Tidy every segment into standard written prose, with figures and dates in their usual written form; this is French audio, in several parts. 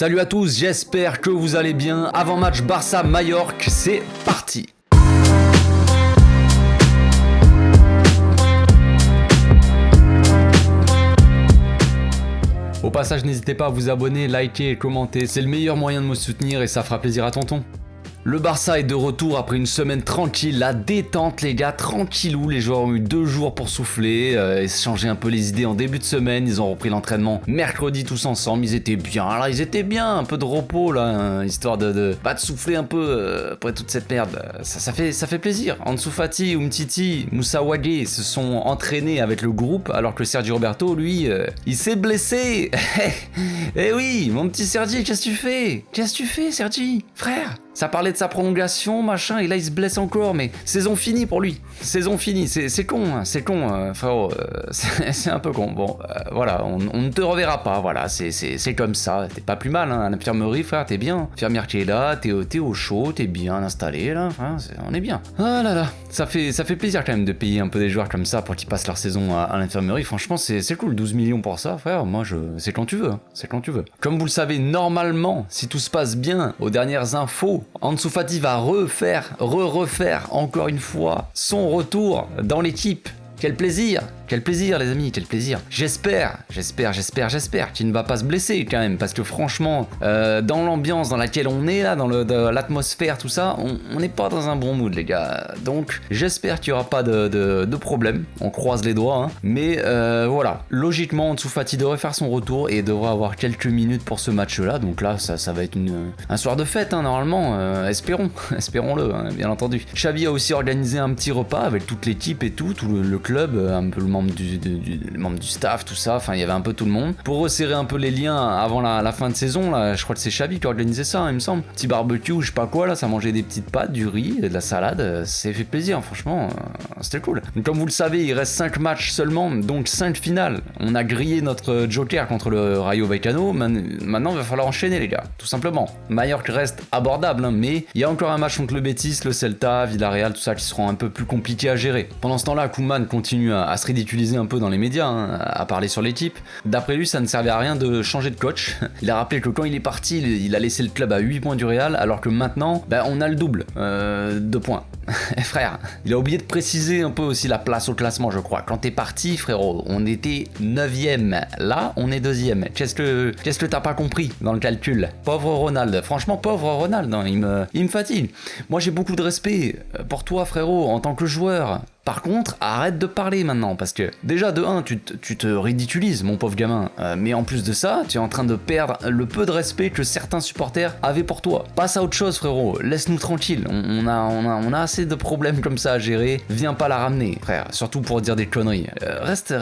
Salut à tous, j'espère que vous allez bien. Avant-match Barça-Majorque, c'est parti. Au passage, n'hésitez pas à vous abonner, liker et commenter, c'est le meilleur moyen de me soutenir et ça fera plaisir à tonton. Le Barça est de retour après une semaine tranquille, la détente les gars, tranquillou, les joueurs ont eu 2 jours pour souffler, et se changer un peu les idées en début de semaine, ils ont repris l'entraînement mercredi tous ensemble, ils étaient bien, là ils étaient bien, un peu de repos là, hein, histoire de souffler un peu après toute cette merde, ça fait plaisir. Ansu Fati, Umtiti, Moussa Wagué se sont entraînés avec le groupe alors que Sergi Roberto lui, il s'est blessé. Eh oui, mon petit Sergi, qu'est-ce que tu fais Sergi, frère? Ça parlait de sa prolongation, machin, et là il se blesse encore, mais saison finie pour lui. Saison finie, c'est con, hein, c'est con, frérot, c'est un peu con. Bon, voilà, on ne te reverra pas, voilà, c'est comme ça. T'es pas plus mal, hein, à l'infirmerie, frère, t'es bien. Infirmière qui est là, t'es au chaud, t'es bien installé, là, hein, on est bien. Ah là là, ça fait plaisir quand même de payer un peu des joueurs comme ça pour qu'ils passent leur saison à l'infirmerie. Franchement, c'est cool, 12 millions pour ça, frère, moi, c'est quand tu veux, hein, c'est quand tu veux. Comme vous le savez, normalement, si tout se passe bien, aux dernières infos, Ansu Fati va refaire encore une fois son retour dans l'équipe. Quel plaisir les amis, quel plaisir. J'espère qu'il ne va pas se blesser quand même, parce que franchement, dans l'ambiance dans laquelle on est là, dans l'atmosphère, tout ça, on n'est pas dans un bon mood les gars. Donc j'espère qu'il n'y aura pas de problème, on croise les doigts, hein. Mais voilà, logiquement Ansu Fati devrait faire son retour et devrait avoir quelques minutes pour ce match-là, donc là ça va être un soir de fête, hein, normalement, espérons-le, hein, bien entendu. Xavi a aussi organisé un petit repas avec toute l'équipe et tout le club, un peu le membre du staff, tout ça, enfin il y avait un peu tout le monde, pour resserrer un peu les liens avant la fin de saison, là, je crois que c'est Xavi qui a organisé ça, hein, il me semble. Petit barbecue, je sais pas quoi, là, ça mangeait des petites pâtes, du riz, de la salade, c'est fait plaisir, franchement, c'était cool. Donc, comme vous le savez, il reste 5 matchs seulement, donc 5 finales. On a grillé notre joker contre le Rayo Vallecano, maintenant il va falloir enchaîner les gars, tout simplement. Majorque reste abordable, hein, mais il y a encore un match contre le Betis, le Celta, Villarreal, tout ça qui seront un peu plus compliqués à gérer. Pendant ce temps-là, Koeman continue à se ridiculiser un peu dans les médias, hein, à parler sur l'équipe. D'après lui, ça ne servait à rien de changer de coach. Il a rappelé que quand il est parti, il a laissé le club à 8 points du Real, alors que maintenant, on a le double, 2 points. Frère, il a oublié de préciser un peu aussi la place au classement, je crois. Quand t'es parti, frérot, on était 9ème. Là, on est 2ème. Qu'est-ce que t'as pas compris dans le calcul? Pauvre Ronald. Franchement, pauvre Ronald, hein, il me fatigue. Moi, j'ai beaucoup de respect pour toi, frérot, en tant que joueur. Par contre, arrête de parler maintenant, parce que déjà de 1, tu te ridiculises, mon pauvre gamin, mais en plus de ça, tu es en train de perdre le peu de respect que certains supporters avaient pour toi. Passe à autre chose, frérot, laisse-nous tranquille, on a assez de problèmes comme ça à gérer, viens pas la ramener, frère, surtout pour dire des conneries. Reste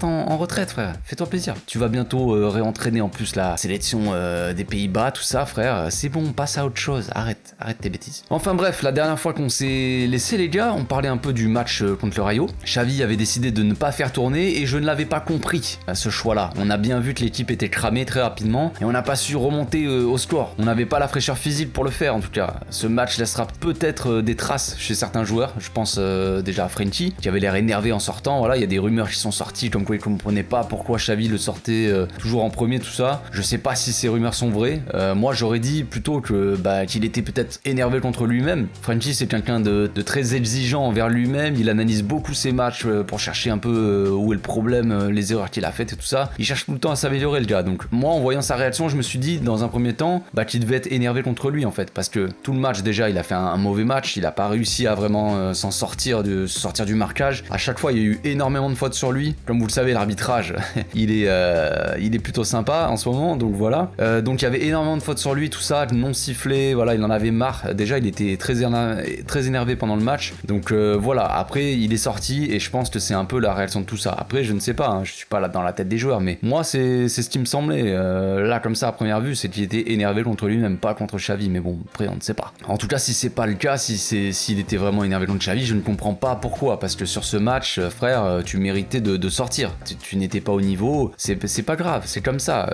en retraite, frère, fais-toi plaisir. Tu vas bientôt réentraîner en plus la sélection des Pays-Bas, tout ça, frère, c'est bon, passe à autre chose, arrête tes bêtises. Enfin bref, la dernière fois qu'on s'est laissé les gars, on parlait un peu du match contre le Rayo. Xavi avait décidé de ne pas faire tourner et je ne l'avais pas compris à ce choix-là. On a bien vu que l'équipe était cramée très rapidement et on n'a pas su remonter au score. On n'avait pas la fraîcheur physique pour le faire en tout cas. Ce match laissera peut-être des traces chez certains joueurs. Je pense déjà à Frenkie qui avait l'air énervé en sortant. Voilà, il y a des rumeurs qui sont sorties comme quoi il comprenait pas pourquoi Xavi le sortait toujours en premier, tout ça. Je sais pas si ces rumeurs sont vraies. Moi j'aurais dit plutôt que qu'il était peut-être énervé contre lui-même. Frenkie c'est quelqu'un de très exigeant envers lui-même. Il analyse beaucoup ses matchs pour chercher un peu où est le problème, les erreurs qu'il a faites et tout ça. Il cherche tout le temps à s'améliorer le gars. Donc moi en voyant sa réaction, je me suis dit dans un premier temps qu'il devait être énervé contre lui en fait, parce que tout le match déjà il a fait un mauvais match, il a pas réussi à vraiment s'en sortir du marquage. À chaque fois il y a eu énormément de fautes sur lui. Comme vous le savez, l'arbitrage il est plutôt sympa en ce moment, donc voilà. Donc il y avait énormément de fautes sur lui, tout ça, non sifflé, voilà, il en avait marre. Déjà il était très énervé pendant le match. Donc voilà, après il est sorti et je pense que c'est un peu la réaction de tout ça. Après je ne sais pas, hein, je suis pas là dans la tête des joueurs, mais moi c'est ce qui me semblait là comme ça à première vue, c'est qu'il était énervé contre lui, même pas contre Xavi, mais bon après on ne sait pas. En tout cas si c'est pas le cas, si s'il était vraiment énervé contre Xavi, je ne comprends pas pourquoi, parce que sur ce match, frère, tu méritais de sortir. Tu n'étais pas au niveau, c'est pas grave, c'est comme ça.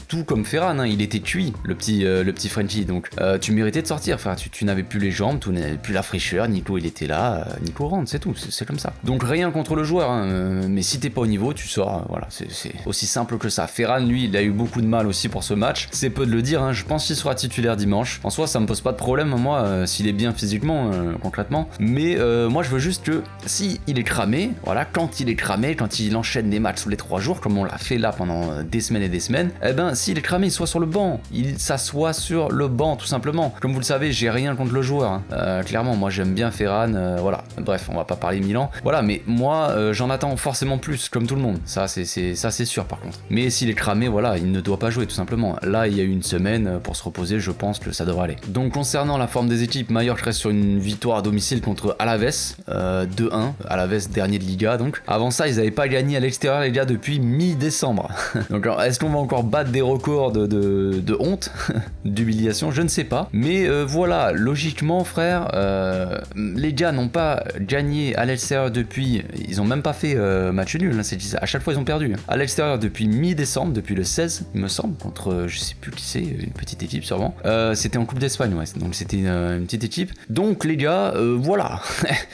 Tout comme Ferran, hein, il était cuit, le petit Frenchie, donc tu méritais de sortir, frère. Tu n'avais plus les jambes, tu n'avais plus la fraîcheur. Nico, il était là, Nico rentre, c'est tout, c'est comme ça. Donc rien contre le joueur, hein, mais si t'es pas au niveau, tu sors. Voilà, c'est aussi simple que ça. Ferran, lui, il a eu beaucoup de mal aussi pour ce match. C'est peu de le dire, hein, je pense qu'il sera titulaire dimanche. En soi, ça me pose pas de problème, moi, s'il est bien physiquement, concrètement. Mais moi, je veux juste que si il est cramé, voilà, quand il est cramé, quand il enchaîne des matchs tous les 3 jours, comme on l'a fait là pendant des semaines et des semaines, eh ben, s'il est cramé, il soit sur le banc. Il s'assoit sur le banc, tout simplement. Comme vous le savez, j'ai rien contre le joueur. Hein. Clairement, moi, j'aime bien Ferran. Voilà. Bref, on va pas parler Milan. Voilà, mais moi, j'en attends forcément plus, comme tout le monde. Ça, c'est sûr, par contre. Mais s'il est cramé, voilà, il ne doit pas jouer, tout simplement. Là, il y a eu une semaine pour se reposer, je pense que ça devrait aller. Donc, concernant la forme des équipes, Mallorca reste sur une victoire à domicile contre Alaves, 2-1. Alaves, dernier de Liga, donc. Avant ça, ils n'avaient pas gagné à l'extérieur, les gars, depuis mi-décembre. Donc, est-ce qu'on va encore battre des records de honte, d'humiliation? Je ne sais pas. Mais voilà, logiquement, frère, les gars n'ont pas gagné à l'extérieur depuis. Ils ont même pas fait match nul. Hein, à chaque fois, ils ont perdu. À l'extérieur depuis mi-décembre, depuis le 16, il me semble, contre je sais plus qui c'est, une petite équipe sûrement. C'était en Coupe d'Espagne, ouais. Donc c'était une petite équipe. Donc les gars, voilà.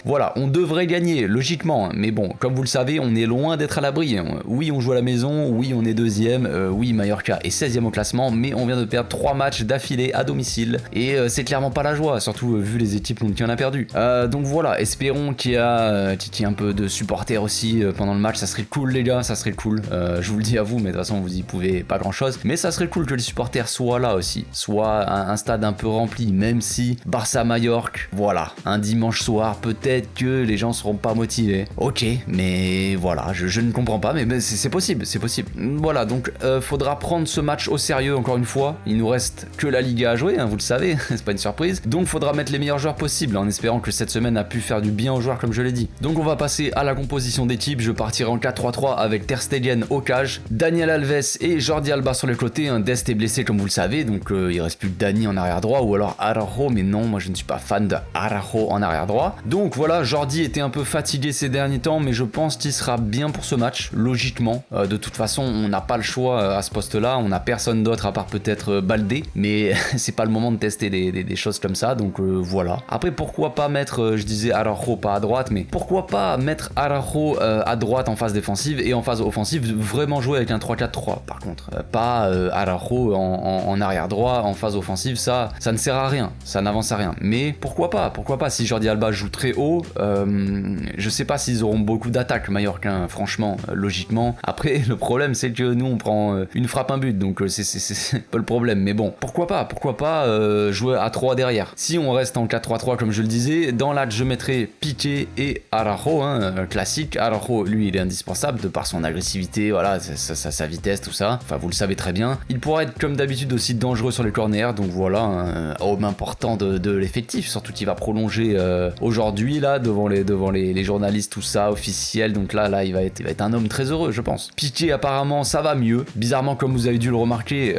Voilà, on devrait gagner, logiquement. Mais bon, comme vous le savez, on est loin d'être à l'abri. Oui, on joue à la maison. Oui, on est deuxième. Oui, Mallorca est 16e au classement. Mais on vient de perdre 3 matchs d'affilée à domicile. Et c'est clairement pas la joie, surtout vu les équipes contre qui on a perdu. Donc voilà, espérons qu'il y a un peu de supporters aussi pendant le match. Ça serait cool, les gars, ça serait cool. Je vous le dis à vous, mais de toute façon, vous y pouvez pas grand chose. Mais ça serait cool que les supporters soient là aussi. Soit un stade un peu rempli, même si Barça-Mallorca, voilà, un dimanche soir, peut-être que les gens seront pas motivés. Ok, mais voilà, je ne comprends pas, mais c'est possible, c'est possible. Voilà, donc faudra prendre ce match au sérieux encore une fois. Il nous reste que la Liga à jouer, hein, vous le savez, c'est pas une surprise. Donc faudra mettre les meilleurs joueurs possibles, en espérant que cette semaine a pu faire du bien aux joueurs, comme je l'ai dit. Donc on va passer à la composition d'équipe. Je partirai en 4-3-3 avec Ter Stegen au cage, Daniel Alves et Jordi Alba sur les côtés. Dest est blessé, comme vous le savez, donc il reste plus que Dani en arrière droit, ou alors Araujo, mais non, moi je ne suis pas fan de Araujo en arrière droit. Donc voilà, Jordi était un peu fatigué ces derniers temps, mais je pense qu'il sera bien pour ce match, logiquement. De toute façon, on n'a pas le choix à ce poste-là, on n'a personne d'autre à part peut-être Baldé, mais c'est pas le moment de tester des choses comme ça, donc voilà. Après, pourquoi pas mettre, je disais Araujo pas à droite, mais pourquoi pas mettre Araujo à droite en phase défensive et en phase offensive, vraiment jouer avec un 3-4-3 par contre. Pas Araujo en arrière droit, en phase offensive, ça ne sert à rien, ça n'avance à rien. Mais pourquoi pas si Jordi Alba joue très haut, je sais pas s'ils auront beaucoup d'attaques mallorcains, franchement, logiquement. Après, le problème c'est que nous on prend une frappe, un but, donc c'est pas le problème. Mais bon, pourquoi pas jouer à 3 derrière. Si on reste en 4-3-3 comme je le disais, dans l'axe je mettrai Piqué et Araujo, classique. Araujo, lui, il est indispensable de par son agressivité, voilà, sa vitesse, tout ça. Enfin, vous le savez très bien. Il pourra être comme d'habitude aussi dangereux sur les corners, donc voilà, homme important de l'effectif, surtout qu'il va prolonger aujourd'hui là devant les journalistes, tout ça, officiel. Donc là, il va être un homme très heureux, je pense. Piqué, apparemment, ça va mieux. Bizarrement, comme vous avez dû le remarquer,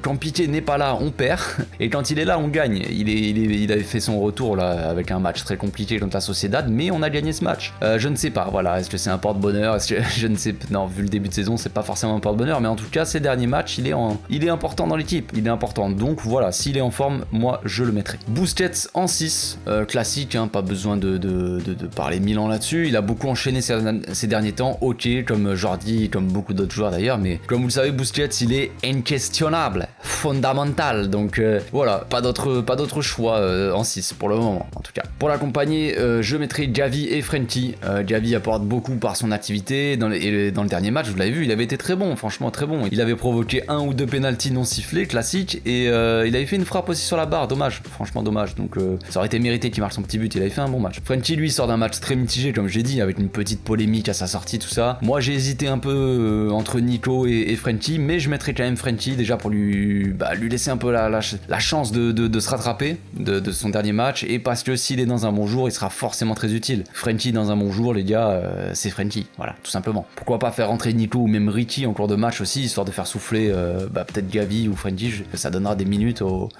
quand Piqué n'est pas là, on perd, et quand il est là, on gagne. Il avait fait son retour là avec un match très compliqué contre la Sociedad, mais on a gagné ce match. Je ne sais pas, voilà, est-ce que c'est un porte-bonheur, je ne sais, non, vu le début de saison, c'est pas forcément un porte-bonheur, mais en tout cas, ces derniers matchs, il est important dans l'équipe, il est important. Donc voilà, s'il est en forme, moi, je le mettrai. Busquets en 6, classique, hein, pas besoin de parler Milan là-dessus. Il a beaucoup enchaîné ces derniers temps, ok, comme Jordi, comme beaucoup d'autres joueurs d'ailleurs, mais comme vous le savez, Busquets, il est inquestionnable, fondamental. Donc voilà, pas d'autre choix en 6 pour le moment, en tout cas. Pour l'accompagner, je mettrai Xavi et Frenkie. Xavi apporte beaucoup par son activité. Dans le dernier match, vous l'avez vu, il avait été très bon, franchement très bon. Il avait provoqué 1 ou 2 pénaltys non sifflés, classique, et il avait fait une frappe aussi sur la barre, dommage, franchement dommage. Donc ça aurait été mérité qu'il marque son petit but, il avait fait un bon match. Frenkie, lui, sort d'un match très mitigé, comme j'ai dit, avec une petite polémique à sa sortie, tout ça. Moi, j'ai hésité un peu entre Nico et Frenkie, mais je mettrai quand même Frenkie, déjà pour lui laisser un peu la chance de se rattraper de son dernier match, et parce que s'il est dans un bon jour, il sera forcément très utile. Frenkie dans un bon jour, les gars, c'est Frenkie, voilà, tout simplement. Pourquoi pas faire rentrer Nico ou même Ricky en cours de match aussi, histoire de faire souffler peut-être Gavi ou Frenkie, ça donnera des minutes aux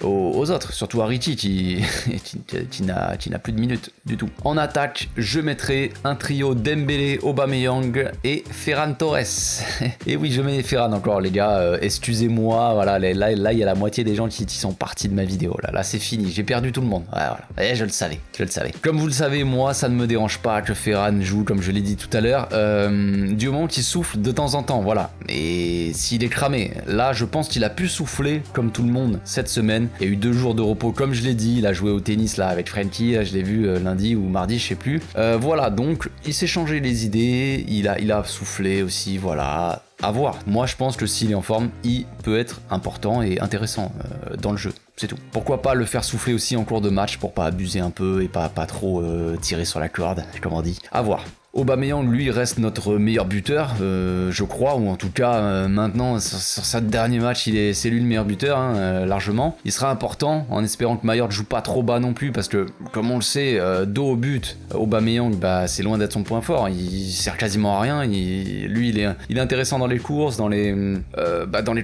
autres, surtout à Ricky qui n'a plus de minutes du tout. En attaque, je mettrai un trio Dembélé, Aubameyang et Ferran Torres. Et oui, je mets Ferran encore, les gars. Excusez-moi, voilà, là, il y a la moitié des gens qui sont partis de ma vidéo. Là, c'est fini. J'ai perdu tout le monde. Ouais, voilà. Et je le savais. Comme vous le savez, moi, ça ne me dérange pas que Ferran joue, comme je l'ai dit tout à l'heure, du moment qu'il souffle de temps en temps, voilà. Et s'il est cramé, là, je pense qu'il a pu souffler comme tout le monde cette semaine. Il y a eu 2 jours de repos, comme je l'ai dit. Il a joué au tennis là avec Frankie, je l'ai vu lundi ou mardi, je sais plus. Voilà, donc il s'est changé les idées, il a soufflé aussi, voilà. À voir. Moi, je pense que s'il est en forme, il peut être important et intéressant dans le jeu. C'est tout. Pourquoi pas le faire souffler aussi en cours de match pour pas abuser un peu et pas trop tirer sur la corde, comme on dit. À voir. Aubameyang, lui, reste notre meilleur buteur, je crois, ou en tout cas, maintenant, sur ce dernier match, c'est lui le meilleur buteur, hein, largement. Il sera important, en espérant que Maillard joue pas trop bas non plus, parce que, comme on le sait, dos au but, Aubameyang, bah, c'est loin d'être son point fort, il sert quasiment à rien, lui, il est intéressant dans les courses, dans les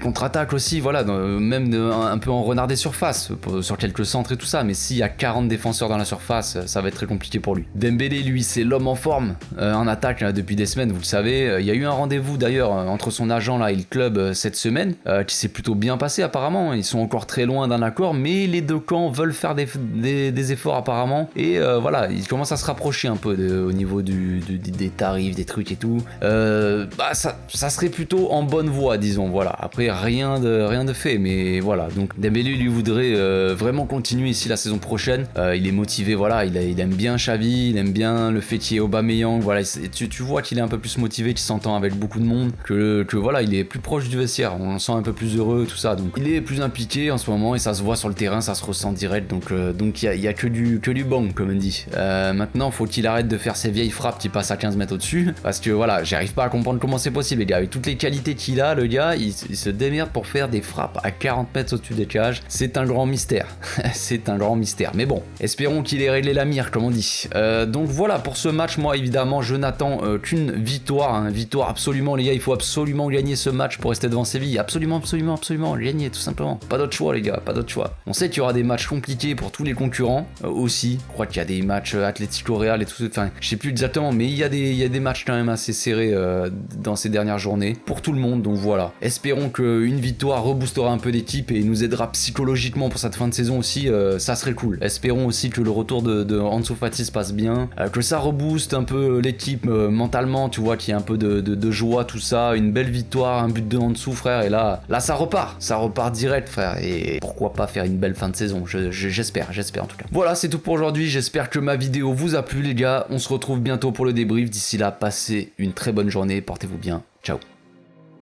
contre-attaques aussi, voilà, même un peu en renard des surfaces, sur quelques centres et tout ça, mais s'il y a 40 défenseurs dans la surface, ça va être très compliqué pour lui. Dembélé, lui, c'est l'homme en forme, en attaque là, depuis des semaines, vous le savez. Il y a eu un rendez-vous d'ailleurs entre son agent là et le club cette semaine qui s'est plutôt bien passé apparemment. Ils sont encore très loin d'un accord, mais les deux camps veulent faire des efforts apparemment. Et voilà, ils commencent à se rapprocher un peu au niveau des tarifs, des trucs et tout. Ça serait plutôt en bonne voie, disons. Voilà. Après, rien de fait, mais voilà. Donc Dembélé lui voudrait vraiment continuer ici la saison prochaine. Il est motivé, voilà. Il aime bien Xavi, il aime bien le fait qu'il y ait Aubameyang. Voilà, tu vois qu'il est un peu plus motivé, qu'il s'entend avec beaucoup de monde, que voilà, il est plus proche du vestiaire, on le sent un peu plus heureux, tout ça. Donc il est plus impliqué en ce moment et ça se voit sur le terrain, ça se ressent direct. Donc il y a que du bon, comme on dit. Maintenant, faut qu'il arrête de faire ces vieilles frappes qui passent à 15 mètres au-dessus, parce que voilà, j'arrive pas à comprendre comment c'est possible, les gars. Avec toutes les qualités qu'il a, le gars, il se démerde pour faire des frappes à 40 mètres au-dessus des cages. C'est un grand mystère. C'est un grand mystère. Mais bon, espérons qu'il ait réglé la mire, comme on dit. Donc voilà, pour ce match, moi évidemment, je n'attends qu'une victoire, hein. Victoire absolument, les gars, il faut absolument gagner ce match pour rester devant Séville, absolument, gagner tout simplement, pas d'autre choix les gars, pas d'autre choix. On sait qu'il y aura des matchs compliqués pour tous les concurrents aussi, je crois qu'il y a des matchs Atlético Real et tout, enfin je sais plus exactement, mais il y a des matchs quand même assez serrés dans ces dernières journées, pour tout le monde, donc voilà. Espérons qu'une victoire reboostera un peu l'équipe et nous aidera psychologiquement pour cette fin de saison aussi, ça serait cool. Espérons aussi que le retour de Ansu Fati se passe bien, que ça rebooste un peu l'équipe mentalement, tu vois, qu'il y a un peu de joie, tout ça, une belle victoire, un but de en dessous, frère, et là ça repart direct, frère, et pourquoi pas faire une belle fin de saison, j'espère en tout cas. Voilà, c'est tout pour aujourd'hui, j'espère que ma vidéo vous a plu les gars, on se retrouve bientôt pour le débrief, d'ici là, passez une très bonne journée, portez-vous bien, ciao.